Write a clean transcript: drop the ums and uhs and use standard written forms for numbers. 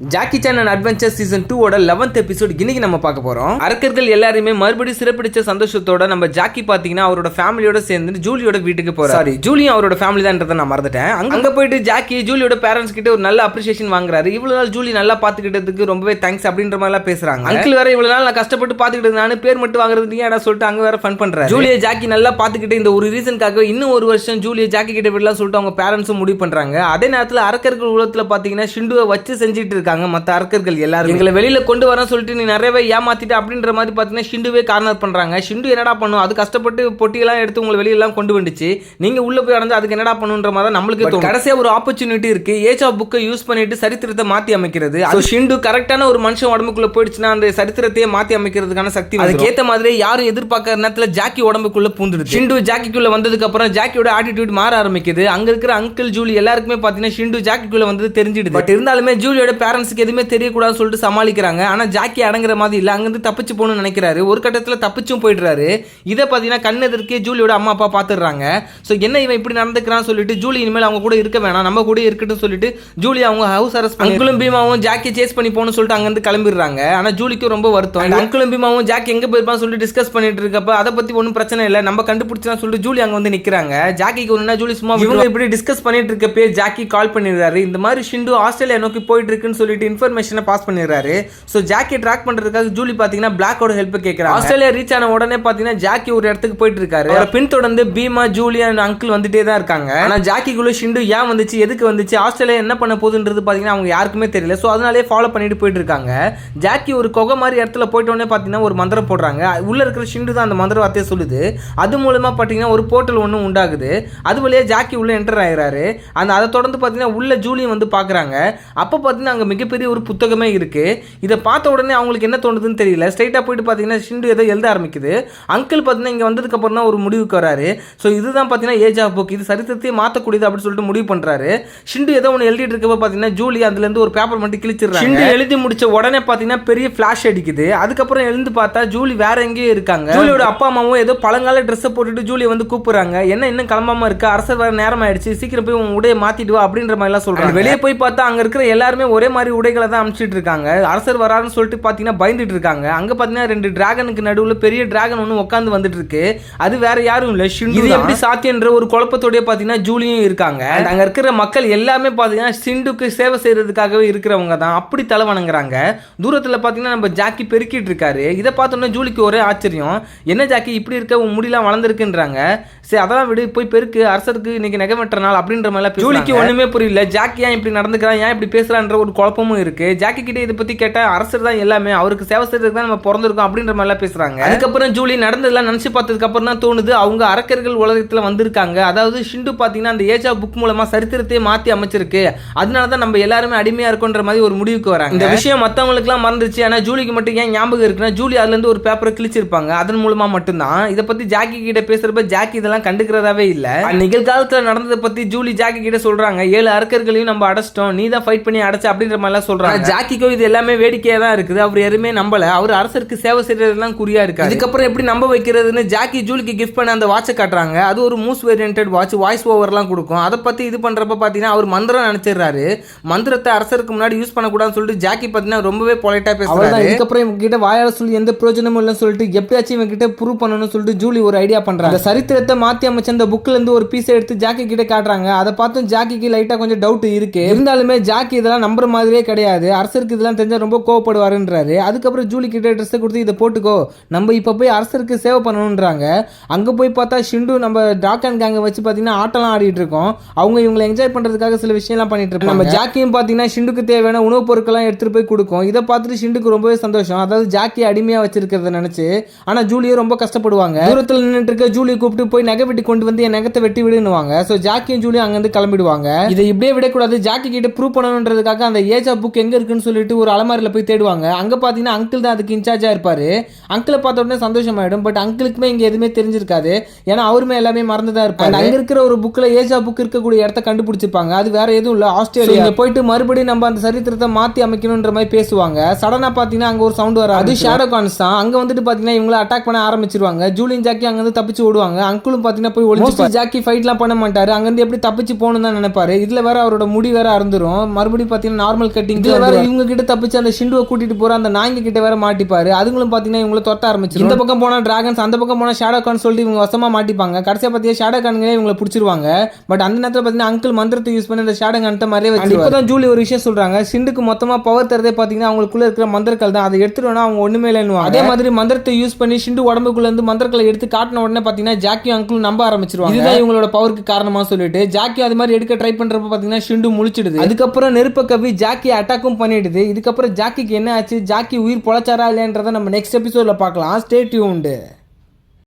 Jackie Chan and adventure season 2 ஓட 11th episode இன்னைக்கு நம்ம பார்க்க போறோம். அரக்கர்கள் எல்லாருமே மறுபடியும் சிறப்பிடிச்ச சந்தோஷத்தோட நம்ம ஜாக்கி பாத்தீங்கன்னா அவரோட ஃபேமிலியோட சேர்ந்து ஜூலியோட வீட்டுக்கு போறாரு. சாரி, ஜூலியும் அவரோட ஃபேமிலி தான்றதை நான் மறந்துட்டேன். அங்க போயிட்டு ஜாக்கி ஜூலியோட பேரண்ட்ஸ் கிட்ட ஒரு நல்ல அப்ரிசியேஷன் வாங்குறாரு. இவ்வளவு நாள் ஜூலி நல்லா பாத்துக்கிட்டதுக்கு ரொம்பவே தேங்க்ஸ் அப்படின்ற மாதிரி எல்லாம் பேசுறாங்க. அங்கிள் வேற இவ்வளவு நாள் நான் கஷ்டப்பட்டு பாத்துக்கிட்டு நானு பேர் மட்டும் வாங்குறதுக்கு ஏடா சொல்லிட்டு அங்க வேற ஃபன் பண்றாரு. ஜூலியை ஜாக்கி நல்லா பாத்துக்கிட்டு இந்த ஒரு ரீசனுக்காக இன்னும் ஒரு வருஷம் ஜூலியை ஜாக்கி கிட்ட விடலாம் சொல்லிட்டு அவங்க பேரண்ட்ஸும் முடிவு பண்றாங்க. அதே நேரத்தில் அரக்கர்கள் உலகத்துல பாத்தீங்கன்னா ஷிண்டுவை வச்சு செஞ்சுட்டு இருக்காங்க மத்த அரக்கர்கள் எல்லாரும். எங்களை வெளியில கொண்டு வர சொல்லிட்டு நீ நிறையவே ஏமாத்திட்டு அப்படின்ற மாதிரி பாத்தீங்கன்னா ஷிண்டுவே கார்னர் பண்றாங்க. ஷிண்டு என்னடா பண்ணும், அது கஷ்டப்பட்டு பொட்டியெல்லாம் எடுத்து உங்களை வெளியெல்லாம் கொண்டு வந்துச்சு, நீங்க உள்ள போய் அடைஞ்சு அதுக்கு என்னடா பண்ணுன்ற மாதிரி நம்மளுக்கு தோணும். கடைசியா ஒரு ஆப்பர்ச்சுனிட்டி இருக்கு, ஏஜ் ஆஃப் புக்கை யூஸ் பண்ணிட்டு சரித்திரத்தை மாத்தி அமைக்கிறது. அது ஷிண்டு கரெக்டான ஒரு மனுஷன் உடம்புக்குள்ள போயிடுச்சுன்னா அந்த சரித்திரத்தையே மாத்தி அமைக்கிறதுக்கான சக்தி. அதுக்கேற்ற மாதிரி யாரும் எதிர்பார்க்கற நேரத்துல ஜாக்கி உடம்புக்குள்ள பூந்துடுது. ஷிண்டு ஜாக்கிக்குள்ள வந்ததுக்கு அப்புறம் ஜாக்கியோட ஆட்டிடியூட் மாற ஆரம்பிக்குது. அங்க இருக்கிற அங்கிள் ஜூலி எல்லாருக்குமே பாத்தீங்கன்னா ஷிண்டு ஜாக்கிக்குள்ள வந்தது தெரிஞ்சிடுது. பட் இருந்தாலுமே ஜூலியோட பேரண்ட்ஸ்க்கு எதுவுமே தெரியக்கூடாதுன்னு சொல்லிட்டு சமாளிக்கிறாங்க. ஆனா ஜாக்கி அடங்குற மாதிரி இல்ல, அங்கிருந்து தப்பிச்சு போகணும்னு நினைக்கிறாரு. ஒரு கட்டத்துல தப்பிச்சும் போயிடுறாரு. இதை பாத்தீங்கன்னா கண்ணெதிர்க்கே ஜூலியோட அம்மா அப்பா பாத்துறாங்க. சோ என்ன இவன் இப்படி நடந்துக்கிறான்னு சொல்லிட்டு ஜூலி இனிமேல் அவங்க கூட இருக்க வேணாம், நம்ம கூட இருக்கட்டும் சொல்லிட்டு ஜூலி அவங்க ஹவுஸ் அரெஸ்ட் பண்ணி அங்கிளும் பீமாவும் ஜாக்கி சேஸ் பண்ணி போகணும்னு சொல்லிட்டு அங்கிருந்து கிளம்பிடுறாங்க. ஆனா ஜூலிக்கு ரொம்ப வருத்தம். அங்கிளும் பீமாவும் ஜாக்கி எங்க போயிருப்பான்னு சொல்லிட்டு டிஸ்கஸ் பண்ணிட்டு இருக்கப்ப அதை பத்தி ஒன்றும் பிரச்சனை இல்லை, நம்ம கண்டுபிடிச்சா சொல்லிட்டு ஜூலி அங்க வந்து நிக்கிறாங்க. ஜாக்கிக்கு ஒண்ணுனா ஜூலி சும்மா இவங்க இப்படி டிஸ்கஸ் பண்ணிட்டு இருக்கப்பே ஜாக்கி கால் பண்ணிடுறாரு. இந்த மாதிரி ஷிண்டு ஆஸ்திரேலியா நோக்கி போயிட்டு இருக்குன்னு சொல்லிட்டு இன்ஃபர்மேஷனை பாஸ் பண்ணிடுறாரு. சோ ஜாக்கி ட்ராக் பண்றதுக்காக ஜூலி பாத்தீங்கன்னா பிளாக்கோட ஹெல்ப் கேட்கறாங்க. ஆஸ்திரேலியா ரீச் ஆன உடனே பாத்தீங்கன்னா ஜாக்கி ஒரு இடத்துக்கு போயிட்டு இருக்காரு. பின்தொடர்ந்து பீமா ஜூலி அண்ட் அங்கிள் வந்துட்டே தான் இருக்காங்க. ஆனா ஜாக்கிக்குள்ள ஷிண்டு ஏன் வந்துச்சு, எதுக்கு வந்துச்சு, ஆஸ்திரேலியா என்ன பண்ண போகுதுன்றது பாத்தீங்கன்னா அவங்க யாருக்குமே தெரியல. சோ அதனாலே ஃபாலோ பண்ணிட்டு போயிட்டு இருக்காங்க. ஜாக்கி ஒரு குகை மாதிரி இடத்துல போயிட்ட உடனே பாத்தீங்கன்னா ஒரு மந்திரம் போடுறாங்க. உள்ள இருக்கிற ஷிண்டு தான் அந்த மந்திர வார்த்தையை சொல்லுது. அது மூலமா பாத்தீங்கன்னா ஒரு போர்ட்டல் ஒன்று உண்டாகுது. அது வழியா ஜாக்கி உள்ள என்டர் ஆயிராரு. அதை தொடர்ந்து பாத்தீங்கன்னா உள்ள ஜூலியும் வந்து பாக்குறாங்க. அப்ப பாத்தீங்கன்னா அங்க மிகப்பெரிய ஒரு புத்தகமே இருக்கு. இதை பார்த்த உடனே அவங்களுக்கு என்ன தோணுதுன்னு தெரியல. ஸ்ட்ரைட்டா போயிட்டு பாத்தீங்கன்னா ஷிண்டு ஏதோ எழுத ஆரம்பிக்குது. அங்கிள் பாத்தீங்கன்னா இங்க வந்ததுக்கு அப்புறம் தான் ஒரு முடிவுக்கு வராரு. சோ இதுதான் பாத்தீங்கன்னா ஏஜ் ஆஃப் புக், இது சரித்திரத்தையே மாத்தக்கூடியது அப்படின்னு சொல்லிட்டு முடிவு பண்றாரு. ஷிண்டு ஏதோ ஒன்று எழுதிட்டு இருக்கப்ப பாத்தீங்கன்னா ஜூலி அதுல இருந்து ஒரு பேப்பர் மட்டும் கிழிச்சிடுறாங்க. ஷிண்டு எழுதி முடிச்ச உடனே பாத்தீங்கன்னா பெரிய ஃபிளாஷ் அடிக்குது. அதுக்கப்புறம் எழுந்து பார்த்தா ஜூலி வேற எங்கேயோ இருக்காங்க. ஜூலியோட அப்பா அம்மாவும் ஏதோ பழங்கால ட்ரெஸ் போட்டுட்டு ஜூலியை வந்து கூப்பிடுறாங்க. என்ன இன்னும் கிளம்பாம இருக்கு, அரசர் வேற நேரம் ஆயிடுச்சு, சீக்கிரம் போய் உன் உடைய மாத்திட்டு வா அப்படின்ற மாதிரி எல்லாம் சொல்றாங்க. வெளியே போய் பார்த்தா அங்க இருக்கிற எல்லாருமே ஒரே மாதிரி உடைகளை தான் அனுப்பிச்சிட்டு இருக்காங்க. அரசர் வராருன்னு சொல்லிட்டு பாத்தீங்கன்னா பயந்துட்டு இருக்காங்க. அங்க பாத்தீங்கன்னா ரெண்டு டிராகனுக்கு நடுவுல பெரிய டிராகன் ஒன்று உட்காந்து வந்துட்டு இருக்கு. அது வேற யாரும் இல்ல, ஷிண்டு. இது எப்படி சாத்தியன்ற ஒரு குழப்பத்தோட பாத்தீங்கன்னா ஜூலியும் இருக்காங்க. அங்க இருக்கிற மக்கள் எல்லாமே பாத்தீங்கன்னா ஷிண்டுக்கு சேவை செய்யறதுக்காகவே இருக்கிறவங்க தான். அப்படி தலை வணங்குறாங்க. தூரத்துல பாத்தீங்கன்னா நம்ம ஜாக்கி பெருக்கிட்டு இருக்காரு. இதை பார்த்தோம்னா ஜூலிக்கு ஒரே ஆச்சரியம், என்ன ஜாக்கி இப்படி இருக்க, உன் முடியெல்லாம் வளர்ந்துருக்குன்றாங்க. சரி அதெல்லாம் விடு, போய் பெருக்கு, அரசருக்கு இன்னைக்கு நெகமெட்டுற நாள் அப்படின்ற மாதிரி ஜூலிக்கு ஒண்ணுமே புரியல. ஜாக்கி ஏன் இப்படி நடந்துக்கிறான், ஏன் இப்படி பேசுறான்ற ஒரு குழப்பமும் இருக்கு. ஜாக்கி கிட்ட இதை பத்தி கேட்டா அரசர் தான் எல்லாமே, அவருக்கு சேவை செய்யறதுக்கு தான் நம்ம பிறந்திருக்கோம் அப்படின்ற மாதிரி எல்லாம் பேசுறாங்க. அதுக்கப்புறம் ஜூலி நடந்ததெல்லாம் நினைச்சு பார்த்ததுக்கு அப்புறம் தான் தோணுது அவங்க அரக்கர்கள் உலகத்துல வந்திருக்காங்க. அதாவது ஷிண்டு பாத்தீங்கன்னா அந்த ஏஜ் ஆஃப் புக் மூலமா சரித்திரத்தையே மாத்தி அமைச்சிருக்கு, அதனாலதான் நம்ம எல்லாருமே அடிமையா இருக்கோன்ற மாதிரி ஒரு முடிவுக்கு வராங்க. இந்த விஷயம் மத்தவங்களுக்கு எல்லாம் மறந்துச்சு, ஆனா ஜூலிக்கு மட்டும் ஏன் ஞாபகம் இருக்குன்னா ஜூலி அதுல இருந்து ஒரு பேப்பரை கிழிச்சிருப்பாங்க. அதன் மூலமா மட்டும்தான். இதை பத்தி ஜாக்கி கிட்ட பேசுறப்ப ஜாக்கி இதெல்லாம் கண்டுக்கிறதாவே இல்ல. நிகழ்காலத்துல நடந்ததை பத்தி ஜூலி ஜாக்கி கிட்ட சொல்றாங்க, 7 அரக்கர்களையும் நம்ம அடைச்சிட்டோம், நீ தான் ஃபைட் பண்ணி அடைச்ச அப்படின்ற மாதிரி எல்லாம் சொல்றாங்க. ஜாக்கிக்கோ இது எல்லாமே வேடிக்கையா தான் இருக்குது. அவர் யாருமே நம்பல, அவர் அரசருக்கு சேவை செய்யறதெல்லாம் குறியா இருக்கு. அதுக்கப்புறம் எப்படி நம்ப வைக்கிறதுன்னு ஜாக்கி ஜூலிக்கு கிஃப்ட் பண்ண அந்த வாட்சை காட்டுறாங்க. அது ஒரு மூஸ் வேரியன்டட் வாட்ச், வாய்ஸ் ஓவர்லாம் கொடுக்கும். அதை பத்தி இது பண்றப்ப பாத்தீங்கன்னா அவர் மந்திரம் நினைச்சிடுறாரு. மந்திரத்தை அரசருக்கு முன்னாடி யூஸ் பண்ணக்கூடாதுன்னு சொல்லிட்டு ஜாக்கி பாத்தீங்கன்னா ரொம்பவே பொலைட்டா பேசுறாரு. இதுக்கப்புறம் இவங்க கிட்ட வாயால சொல்லி எந்த பிரயோஜனமும் இல்லைன்னு சொல்லிட்டு எப்பயாச்சும் இவங்க கிட்ட ப்ரூவ் பண்ணணும்னு சொல்லிட்டு ஜூலி ஒரு ஐடியா பண்றாங்க. அந்த சரித்திரத்தை மாத்தி அமைச்ச அந்த புக்ல இருந்து ஒரு பீஸ் எடுத்து ஜாக்கி கிட்ட காட்டுறாங்க. அதை பார்த்து ஜாக்கிக்கு லைட்டா கொஞ்சம் டவுட் இருக்கு. இருந்தாலுமே ஜாக்கி இதெல்லாம் நம்புற மாதிரியே கிடையாது. அரசருக்கு இதெல்லாம் தெரிஞ்சா ரொம்ப கோவப்படுவாருன்றாரு. அதுக்கப்புறம் ஜூலி கிட்ட ட்ரெஸ் கொடுத்து இதை போட்டுக்கோ, நம்ம இப்ப போய் அரசருக்கு சேவை பண்ணணும்ன்றாங்க. அங்க போய் பார்த்தா ஷிண்டு நம்ம டாக்கன் கேங்க வச்சு பாத்தீங்கன்னா ஆட்டெல்லாம் ஆடிட்டு இருக்கோம். அவங்க இவங்களை என்ஜாய் பண்றதுக்காக சில விஷயம்லாம் பண்ணிட்டு இருப்பாங்க. நம்ம ஜாக்கியும் பாத்தீங்கன்னா ஷிண்டுக்கு தேவையான உணவுப் பொருட்கள்லாம் எடுத்துட்டு போய் கொடுக்கும். இதை பார்த்துட்டு ஷிண்டுக்கு ரொம்பவே சந்தோஷம், அதாவது ஜாக்கி அடிமையா வச்சிருக்கிறத நினைச்சு. ஆனா ஜூலியும் ரொம்ப கஷ்டப்படுவாங்க. தூரத்துல நின்றுட்டு இருக்க ஜூலியை கூப்பிட்டு போய் நகை வெட்டி கொண்டு வந்து என் நகத்தை வெட்டி விடுவாங்க. சோ ஜாக்கியும் ஜூலியும் அங்கிருந்து கிளம்பிடுவாங்க. இதை இப்படியே விடக்கூடாது, ஜாக்கி கிட்ட ப்ரூவ் பண்ணணுன்றதுக்காக அந்த ஏஜ் ஆஃப் புக் எங்க இருக்குன்னு சொல்லிட்டு ஒரு அலமாரியில போய் தேடுவாங்க. அங்க பாத்தீங்கன்னா அங்கிள் தான் அதுக்கு இன்சார்ஜா இருப்பாரு. அங்கிளை பார்த்த உடனே சந்தோஷமாயிடும். பட் அங்கிளுக்குமே இங்க எதுவுமே தெரிஞ்சிருக்காது, ஏன்னா அவருமே எல்லாமே மறந்துதான் இருப்பாங்க. அங்க இருக்கிற ஒரு புக்ல ஏஜ் ஆஃப் புக் இருக்கக்கூடிய இடத்த கண்டுபிடிச்சிருப்பாங்க. அது வேற எதுவும் இல்ல, ஆஸ்திரேலியா. போயிட்டு மறுபடியும் நம்ம அந்த சரித்திரத்தை மாத்தி அமைக்கணும்ன்ற மாதிரி பேசுவாங்க. சடனா பாத்தீங்கன்னா அங்க ஒரு சவுண்ட் வர, அது ஷேடோ கான்ஸ் தான். அங்க வந்துட்டு பாத்தீங்கன்னா இவங்களை அட்டாக் பண்ண ஆரம்பிச்சிருவாங்க. ஜூலியும் ஜாக்கி அங்க இருந்து தப்பிச்சு ஓடுவாங்க. அங்கிளும் பாத்தீங்கன்னா போய் ஒளிஞ்சு ஜாக்கி ஃபைட்லாம் பண்ண மாட்டாரு. அங்க இருந்து எப்படி தப்பிச்சு போகணும் தான் நினைப்பாரு. இதுல வேற அவரோட முடி வேற அறுந்துரும். மறுபடியும் பாத்தீங்கன்னா நார்மல் நார்மல் கட்டிங் வேற இவங்க கிட்ட தப்பிச்சு அந்த ஷிண்டுவை கூட்டிட்டு போற அந்த நாய்ங்க கிட்ட வேற மாட்டிப்பாரு. அதுங்களும் பாத்தீங்கன்னா இவங்களை தொட்ட ஆரம்பிச்சு. இந்த பக்கம் போனா டிராகன்ஸ், அந்த பக்கம் போனா ஷேடோ கான் சொல்லிட்டு இவங்க வசமா மாட்டிப்பாங்க. கடைசியா பாத்தீங்கன்னா ஷேடோ கான்களே இவங்களை பிடிச்சிருவாங்க. பட் அந்த நேரத்துல பாத்தீங்கன்னா அங்கிள் மந்திரத்தை யூஸ் பண்ணி அந்த ஷேடோ கான்ட்ட மாதிரியே வச்சு. இப்பதான் ஜூலி ஒரு விஷயம் சொல்றாங்க, ஷிண்டுக்கு மொத்தமா பவர் தரதே பாத்தீங்கன்னா அவங்களுக்குள்ள இருக்கிற மந்திரங்கள் தான். அதை எடுத்துட்டோம்னா அவங்க ஒண்ணுமே இல்லைன்னு. அதே மாதிரி மந்திரத்தை யூஸ் பண்ணி ஷிண்டு உடம்புக்குள்ள இருந்து மந்திரங்களை எடுத்து காட்டின உடனே பாத்தீங்கன்னா ஜாக்கியும் அங்கிள் நம்ப ஆரம்பிச்சிருவாங்க. இதுதான் இவங்களோட பவருக்கு காரணமா சொல்லிட்டு ஜாக்கி அது மாதிரி எடுக்க ட்ரை பண்றப்ப பாத்தீங்கன்னா ஷிண்டு முழிச்சிடுது. அதுக்கப்புறம் நெருப்ப கவி ஜாக்கி அட்டாக்கும் பண்ணிடுது. இதுக்கப்புறம் ஜாக்கிக்கு என்ன ஆச்சு, ஜாக்கி உயிர் பொழைச்சாரா இல்லையன்றதை நம்ம நெக்ஸ்ட் எபிசோட்ல பார்க்கலாம். Stay tuned.